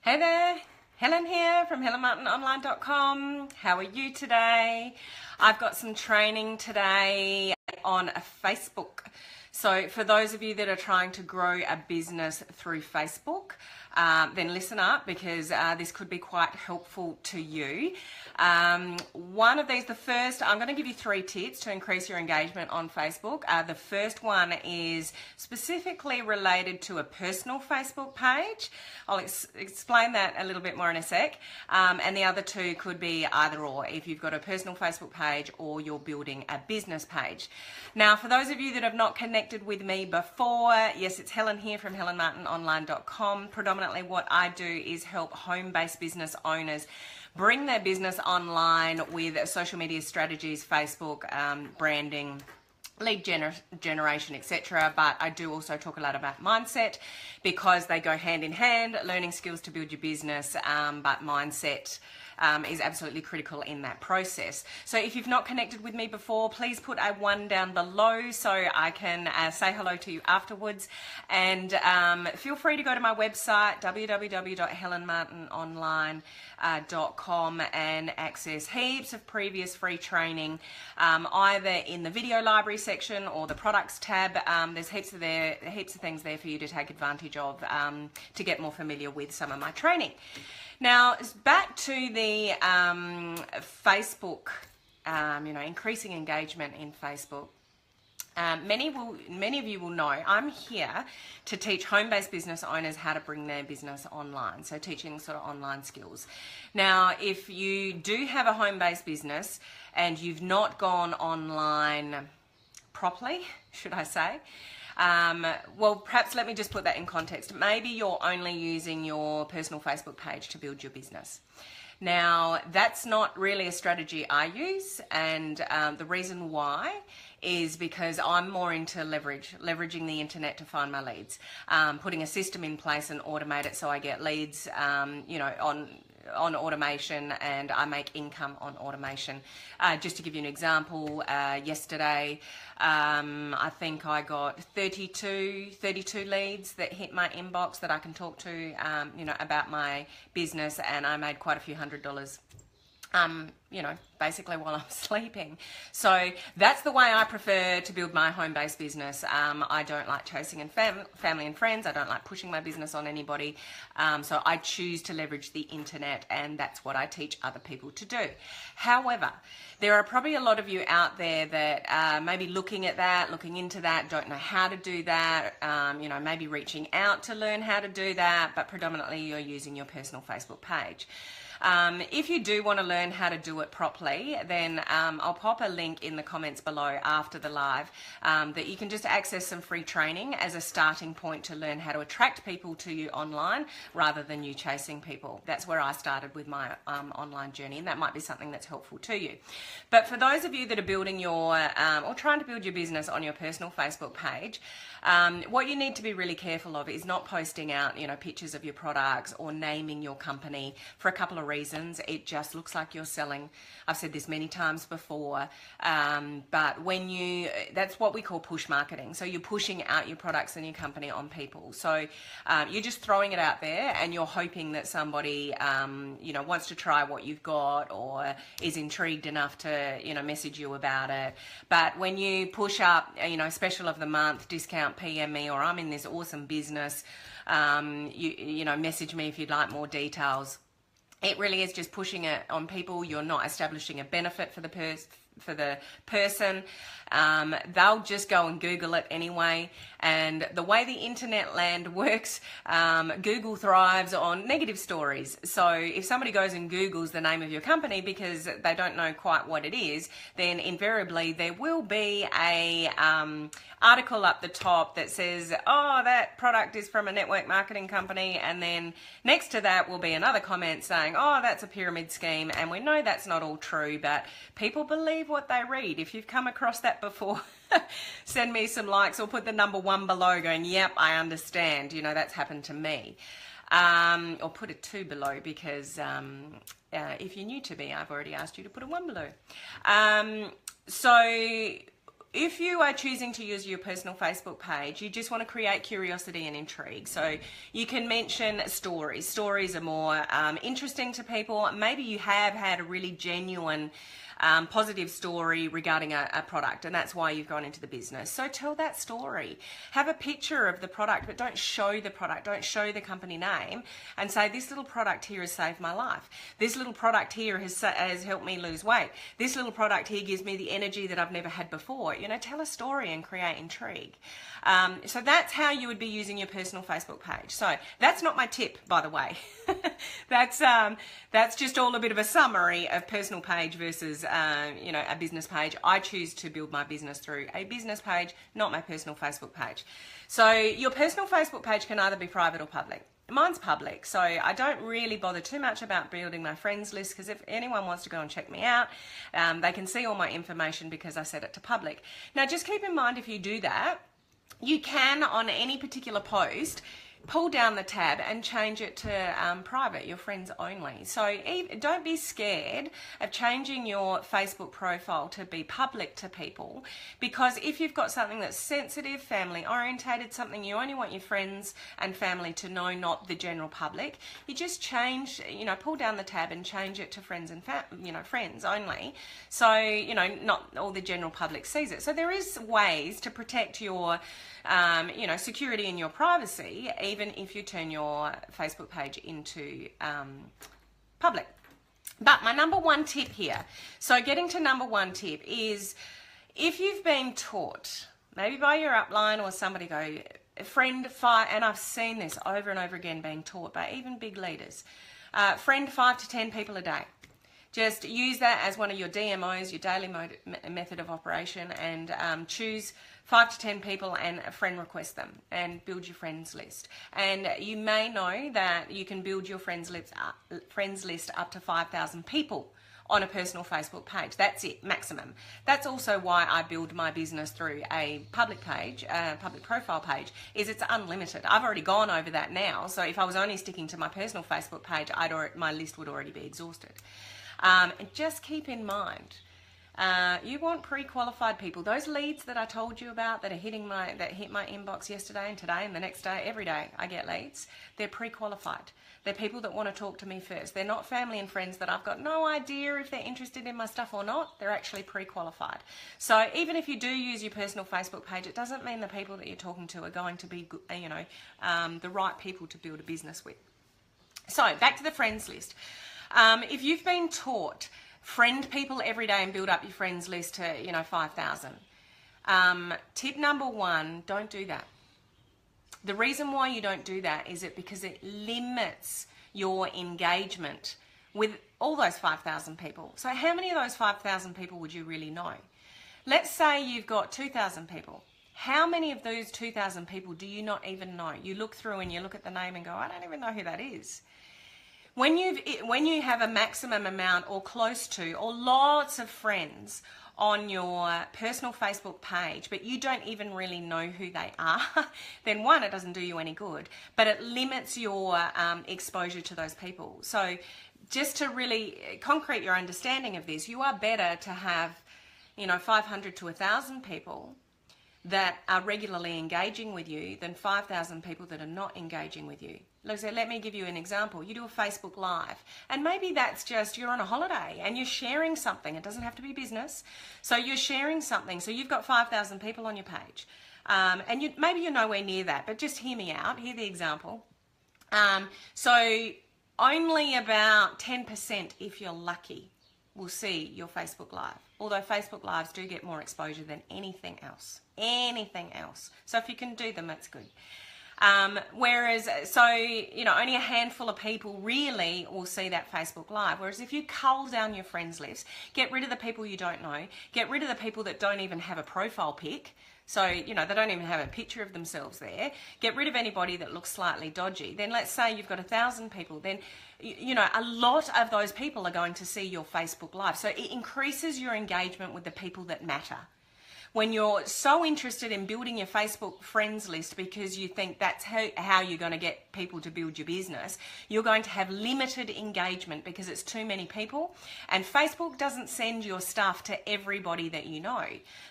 Hey there, Helen here from HelenMartinOnline.com. How are you today? I've got some training today on Facebook. So for those of you that are trying to grow a business through Facebook, then listen up because this could be quite helpful to you. One of these, the first, I'm going to give you 3 tips to increase your engagement on Facebook. The first one is specifically related to a personal Facebook page. I'll explain that a little bit more in a sec. And the other 2 could be either or, if you've got a personal Facebook page or you're building a business page. Now, for those of you that have not connected with me before, yes, it's Helen here from HelenMartinOnline.com. Predominantly what I do is help home-based business owners bring their business online with social media strategies, Facebook, branding, lead generation, etc. But I do also talk a lot about mindset because they go hand in hand, learning skills to build your business, but mindset is absolutely critical in that process. So if you've not connected with me before, please put a 1 down below so I can say hello to you afterwards. And feel free to go to my website, www.helenmartinonline.com, and access heaps of previous free training, either in the video library section or the products tab. There's heaps of things there for you to take advantage of to get more familiar with some of my training. Now, back to the Facebook, increasing engagement in Facebook. Many of you will know I'm here to teach home-based business owners how to bring their business online, so teaching sort of online skills. Now, if you do have a home-based business and you've not gone online properly, should I say, well, perhaps let me just put that in context. Maybe you're only using your personal Facebook page to build your business. Now, that's not really a strategy I use, and the reason why is because I'm more into leveraging the internet to find my leads, putting a system in place and automate it so I get leads, on automation, and I make income on automation. Just to give you an example, yesterday I think I got 32 leads that hit my inbox that I can talk to about my business, and I made quite a few $100s. Basically while I'm sleeping. So that's the way I prefer to build my home-based business. I don't like chasing in family and friends. I don't like pushing my business on anybody. So I choose to leverage the internet, and that's what I teach other people to do. However, there are probably a lot of you out there that may be looking into that, don't know how to do that, maybe reaching out to learn how to do that, but predominantly you're using your personal Facebook page. If you do want to learn how to do it properly, then I'll pop a link in the comments below after the live that you can just access some free training as a starting point to learn how to attract people to you online rather than you chasing people. That's where I started with my online journey, and that might be something that's helpful to you. But for those of you that are building your or trying to build your business on your personal Facebook page, what you need to be really careful of is not posting out, pictures of your products or naming your company for a couple of reasons. It just looks like you're selling. I've said this many times before, but that's what we call push marketing. So you're pushing out your products and your company on people. So you're just throwing it out there, and you're hoping that somebody, wants to try what you've got or is intrigued enough to, message you about it. But when you push up, special of the month, discount, PM me, or I'm in this awesome business, message me if you'd like more details. It really is just pushing it on people. You're not establishing a benefit for the person. They'll just go and Google it anyway. And the way the internet land works, Google thrives on negative stories. So if somebody goes and Googles the name of your company because they don't know quite what it is, then invariably there will be a article up the top that says, oh, that product is from a network marketing company. And then next to that will be another comment saying, oh, that's a pyramid scheme. And we know that's not all true, but people believe what they read. If you've come across that before, send me some likes or put the number 1 below going, yep, I understand. That's happened to me. Or put a 2 below because if you're new to me, I've already asked you to put a 1 below. So if you are choosing to use your personal Facebook page, you just want to create curiosity and intrigue. So you can mention stories. Stories are more interesting to people. Maybe you have had a really genuine positive story regarding a product, and that's why you've gone into the business. So tell that story. Have a picture of the product, but don't show the product. Don't show the company name, and say, this little product here has saved my life. This little product here has helped me lose weight. This little product here gives me the energy that I've never had before. You know, tell a story and create intrigue. So that's how you would be using your personal Facebook page. So that's not my tip, by the way. That's just all a bit of a summary of personal page versus a business page. I choose to build my business through a business page, not my personal Facebook page. So your personal Facebook page can either be private or public. Mine's public, so I don't really bother too much about building my friends list, because if anyone wants to go and check me out, they can see all my information because I set it to public. Now, just keep in mind, if you do that, you can, on any particular post, pull down the tab and change it to private, your friends only. So don't be scared of changing your Facebook profile to be public to people, because if you've got something that's sensitive, family orientated, something you only want your friends and family to know, not the general public, you just change, pull down the tab and change it to friends and friends only. So, not all the general public sees it. So there is ways to protect your security and your privacy, even if you turn your Facebook page into public. But my number one tip here, so getting to number one tip is, if you've been taught, maybe by your upline or somebody, friend 5, and I've seen this over and over again being taught by even big leaders, friend 5 to 10 people a day. Just use that as one of your DMOs, your daily method of operation, and choose 5 to 10 people and friend request them and build your friends list. And you may know that you can build your friends list up to 5,000 people on a personal Facebook page. That's it, maximum. That's also why I build my business through a public page, a public profile page, is it's unlimited. I've already gone over that now, so if I was only sticking to my personal Facebook page, my list would already be exhausted. And just keep in mind, you want pre-qualified people. Those leads that I told you about that hit my inbox yesterday and today and the next day, every day I get leads, they're pre-qualified. They're people that want to talk to me first. They're not family and friends that I've got no idea if they're interested in my stuff or not. They're actually pre-qualified. So even if you do use your personal Facebook page, it doesn't mean the people that you're talking to are going to be, the right people to build a business with. So back to the friends list. If you've been taught, friend people every day and build up your friends list to, 5,000. Tip number one, don't do that. The reason why you don't do that is because it limits your engagement with all those 5,000 people. So how many of those 5,000 people would you really know? Let's say you've got 2,000 people. How many of those 2,000 people do you not even know? You look through and you look at the name and go, I don't even know who that is. When you have a maximum amount or close to or lots of friends on your personal Facebook page, but you don't even really know who they are, then one, it doesn't do you any good, but it limits your exposure to those people. So just to really concrete your understanding of this, you are better to have 500 to 1,000 people that are regularly engaging with you than 5,000 people that are not engaging with you. Let me give you an example. You do a Facebook Live, and maybe that's just you're on a holiday and you're sharing something. It doesn't have to be business. So you're sharing something. So you've got 5,000 people on your page, and maybe you're nowhere near that, but just hear me out. Hear the example. So only about 10%, if you're lucky, will see your Facebook Live. Although Facebook Lives do get more exposure than anything else. Anything else. So if you can do them, that's good. Only a handful of people really will see that Facebook Live. Whereas if you cull down your friends list, get rid of the people you don't know, get rid of the people that don't even have a profile pic, so, they don't even have a picture of themselves there, get rid of anybody that looks slightly dodgy. Then let's say you've got 1,000 people, then, a lot of those people are going to see your Facebook Live. So it increases your engagement with the people that matter. when you're so interested in building your Facebook friends list because you think that's how you're going to get people to build your business, you're going to have limited engagement because it's too many people. And Facebook doesn't send your stuff to everybody that you know.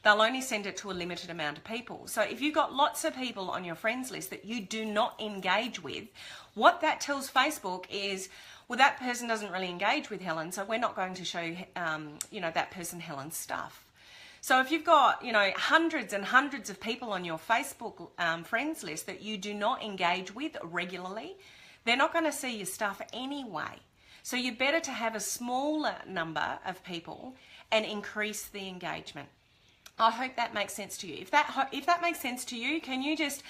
They'll only send it to a limited amount of people. So if you've got lots of people on your friends list that you do not engage with, what that tells Facebook is, well, that person doesn't really engage with Helen, so we're not going to show, that person Helen's stuff. So if you've got, hundreds and hundreds of people on your Facebook friends list that you do not engage with regularly, they're not going to see your stuff anyway. So you're better to have a smaller number of people and increase the engagement. I hope that makes sense to you. If that makes sense to you, can you just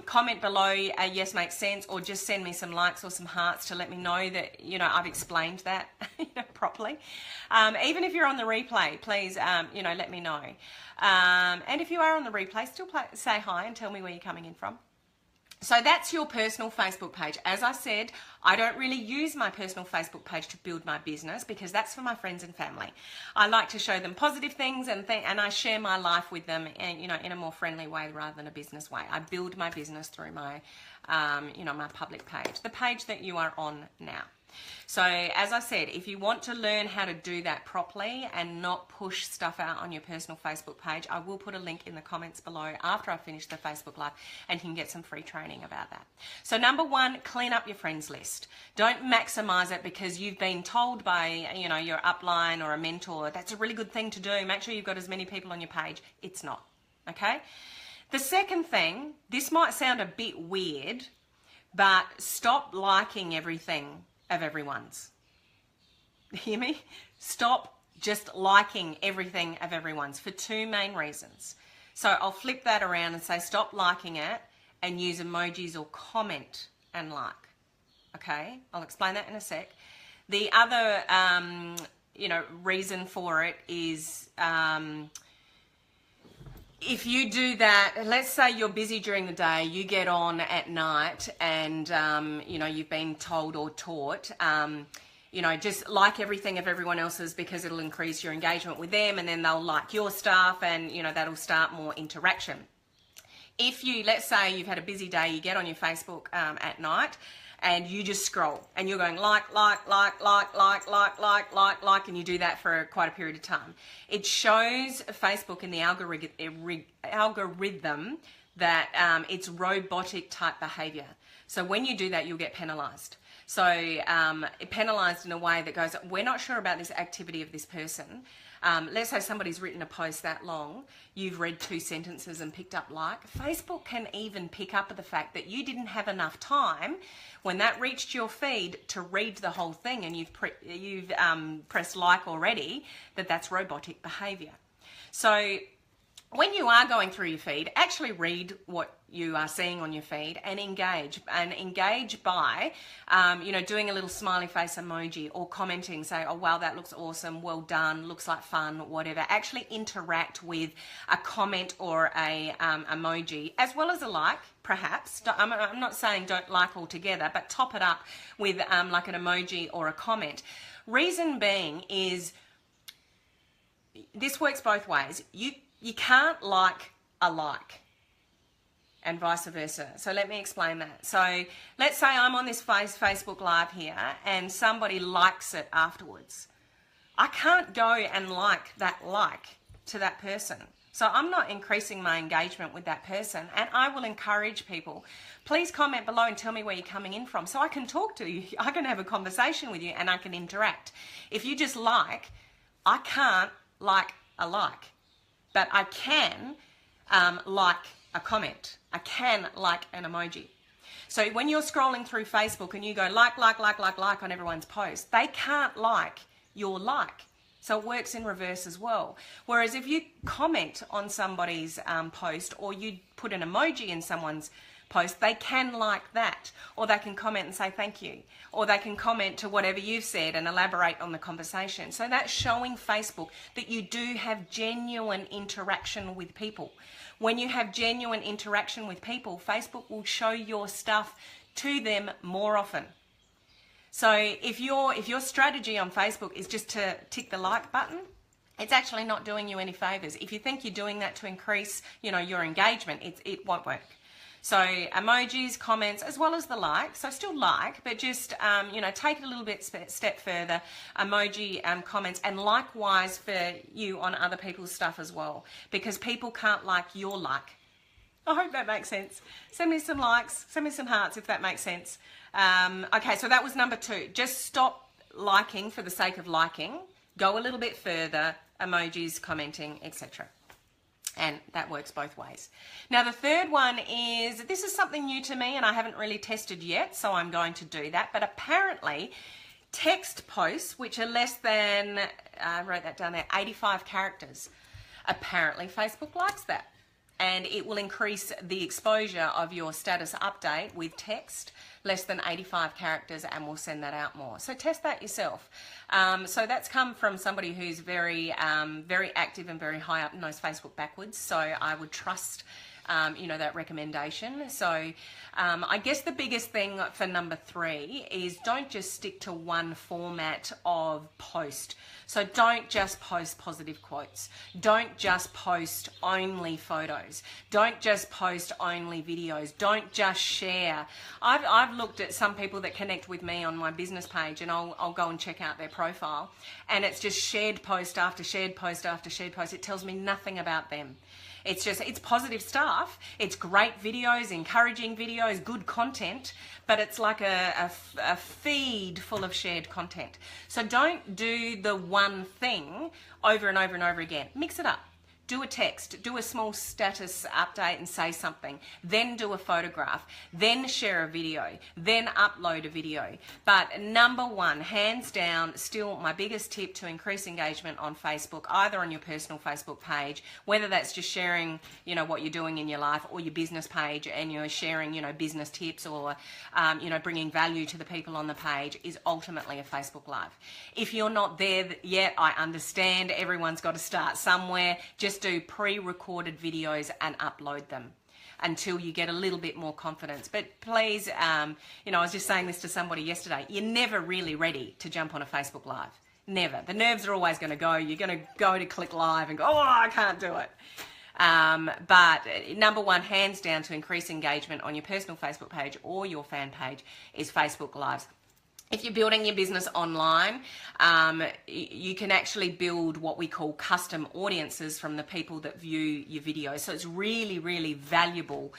comment below yes, makes sense, or just send me some likes or some hearts to let me know that I've explained that properly. Even if you're on the replay, please let me know. And if you are on the replay, still say hi and tell me where you're coming in from. So that's your personal Facebook page. As I said, I don't really use my personal Facebook page to build my business because that's for my friends and family. I like to show them positive things and I share my life with them and, in a more friendly way rather than a business way. I build my business through my, my public page, the page that you are on now. So as I said, if you want to learn how to do that properly and not push stuff out on your personal Facebook page, I will put a link in the comments below after I finish the Facebook Live and you can get some free training about that. So number one, clean up your friends list. Don't maximize it because you've been told by, your upline or a mentor, that's a really good thing to do. Make sure you've got as many people on your page. It's not, okay? The second thing, this might sound a bit weird, but stop liking everything of everyone's. Hear me? Stop just liking everything of everyone's for two main reasons. So I'll flip that around and say stop liking it and use emojis or comment and like. Okay? I'll explain that in a sec. The other, reason for it is if you do that, let's say you're busy during the day, you get on at night and, you've been told or taught, just like everything of everyone else's because it'll increase your engagement with them and then they'll like your stuff and, that'll start more interaction. If let's say you've had a busy day, you get on your Facebook at night and you just scroll and you're going like, and you do that for quite a period of time. It shows Facebook in the algorithm that it's robotic type behavior. So when you do that, you'll get penalized. So penalized in a way that goes, we're not sure about this activity of this person. Let's say somebody's written a post that long, you've read 2 sentences and picked up like. Facebook can even pick up the fact that you didn't have enough time when that reached your feed to read the whole thing and you've pressed like already, that's robotic behavior. So when you are going through your feed, actually read what you are seeing on your feed and engage by, doing a little smiley face emoji or commenting, say, oh, wow, that looks awesome, well done, looks like fun, whatever. Actually interact with a comment or a emoji as well as a like, perhaps. I'm not saying don't like altogether, but top it up with like an emoji or a comment. Reason being is this works both ways. You can't like a like and vice versa. So let me explain that. So let's say I'm on this Facebook Live here and somebody likes it afterwards. I can't go and like to that person. So I'm not increasing my engagement with that person, and I will encourage people. Please comment below and tell me where you're coming in from so I can talk to you. I can have a conversation with you and I can interact. If you just like, I can't like a like. But I can like a comment. I can like an emoji. So when you're scrolling through Facebook and you go like on everyone's post, they can't like your like. So it works in reverse as well. Whereas if you comment on somebody's post or you put an emoji in someone's post, they can like that, or they can comment and say thank you, or they can comment to whatever you've said and elaborate on the conversation. So that's showing Facebook that you do have genuine interaction with people. When you have genuine interaction with people, Facebook will show your stuff to them more often. So if your strategy on Facebook is just to tick the like button, it's actually not doing you any favors. If you think you're doing that to increase, your engagement, it won't work. So emojis, comments, as well as the like. So still like, but just, take it a little bit step further. Emoji, comments, and likewise for you on other people's stuff as well. Because people can't like your like. I hope that makes sense. Send me some likes, send me some hearts if that makes sense. Okay, so that was number 2. Just stop liking for the sake of liking. Go a little bit further, emojis, commenting, etc. And that works both ways. Now the third one is, this is something new to me and I haven't really tested yet, so I'm going to do that. But apparently text posts, which are less than, I wrote that down there, 85 characters, apparently Facebook likes that. And it will increase the exposure of your status update with text less than 85 characters, and we'll send that out more. So test that yourself. So that's come from somebody who's very active and very high up and knows Facebook backwards. So I would trust that recommendation. So I guess the biggest thing for number 3 is don't just stick to one format of post. So don't just post positive quotes. Don't just post only photos. Don't just post only videos. Don't just share. I've looked at some people that connect with me on my business page, and I'll go and check out their profile, and it's just shared post after shared post after shared post. It tells me nothing about them. It's positive stuff. It's great videos, encouraging videos, good content, but it's like a feed full of shared content. So don't do the one thing over and over and over again. Mix it up. Do a text, do a small status update and say something, then do a photograph, then share a video, then upload a video. But number 1, hands down, still my biggest tip to increase engagement on Facebook, either on your personal Facebook page, whether that's just sharing, what you're doing in your life, or your business page and you're sharing, business tips, or, bringing value to the people on the page, is ultimately a Facebook Live. If you're not there yet, I understand, everyone's got to start somewhere. Just do pre-recorded videos and upload them until you get a little bit more confidence. But please, I was just saying this to somebody yesterday, you're never really ready to jump on a Facebook Live. Never. The nerves are always going to go. You're going to go to click live and go, oh, I can't do it. But number 1, hands down, to increase engagement on your personal Facebook page or your fan page is Facebook Lives. If you're building your business online, you can actually build what we call custom audiences from the people that view your videos. So it's really, really valuable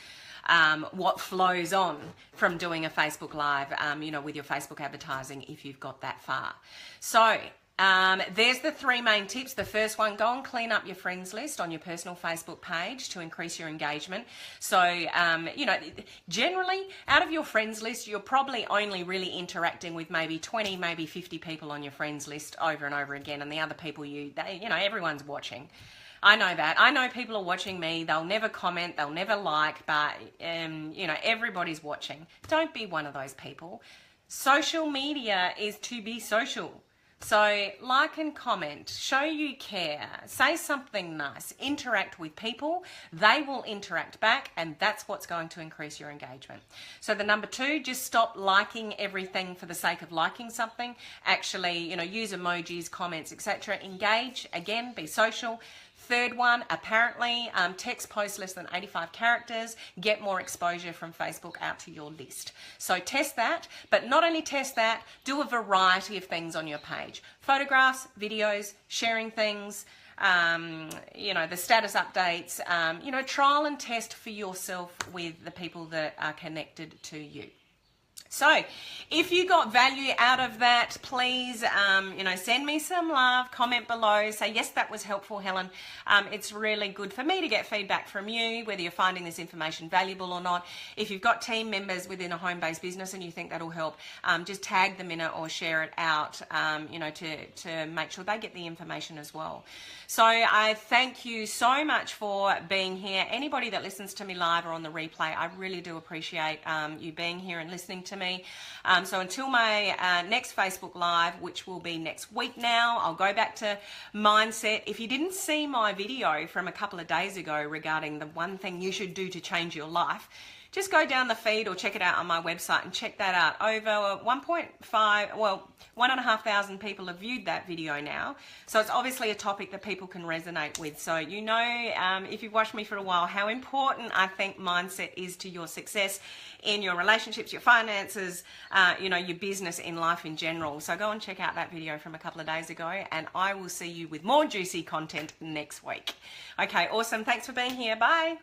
what flows on from doing a Facebook Live, with your Facebook advertising if you've got that far. So there's the 3 main tips. The first one, go and clean up your friends list on your personal Facebook page to increase your engagement. So, generally out of your friends list, you're probably only really interacting with maybe 20, maybe 50 people on your friends list over and over again. And the other people everyone's watching. I know that. I know people are watching me. They'll never comment. They'll never like, but, everybody's watching. Don't be one of those people. Social media is to be social. So like and comment, show you care, say something nice, interact with people, they will interact back, and that's what's going to increase your engagement. So the number 2, just stop liking everything for the sake of liking something. Actually, use emojis, comments, etc. Engage, again, be social. Third one, apparently, text posts less than 85 characters, get more exposure from Facebook out to your list. So test that, but not only test that, do a variety of things on your page. Photographs, videos, sharing things, the status updates, trial and test for yourself with the people that are connected to you. So if you got value out of that, please, send me some love, comment below, say, yes, that was helpful, Helen. It's really good for me to get feedback from you, whether you're finding this information valuable or not. If you've got team members within a home-based business and you think that'll help, just tag them in it or share it out, to make sure they get the information as well. So I thank you so much for being here. Anybody that listens to me live or on the replay, I really do appreciate you being here and listening to me. So until my next Facebook Live, which will be next week now, I'll go back to mindset. If you didn't see my video from a couple of days ago regarding the one thing you should do to change your life, just go down the feed or check it out on my website and check that out. Over 1,500 people have viewed that video now. So it's obviously a topic that people can resonate with. So you know, if you've watched me for a while, how important I think mindset is to your success in your relationships, your finances, you know, your business, in life in general. So go and check out that video from a couple of days ago, and I will see you with more juicy content next week. Okay, awesome. Thanks for being here. Bye.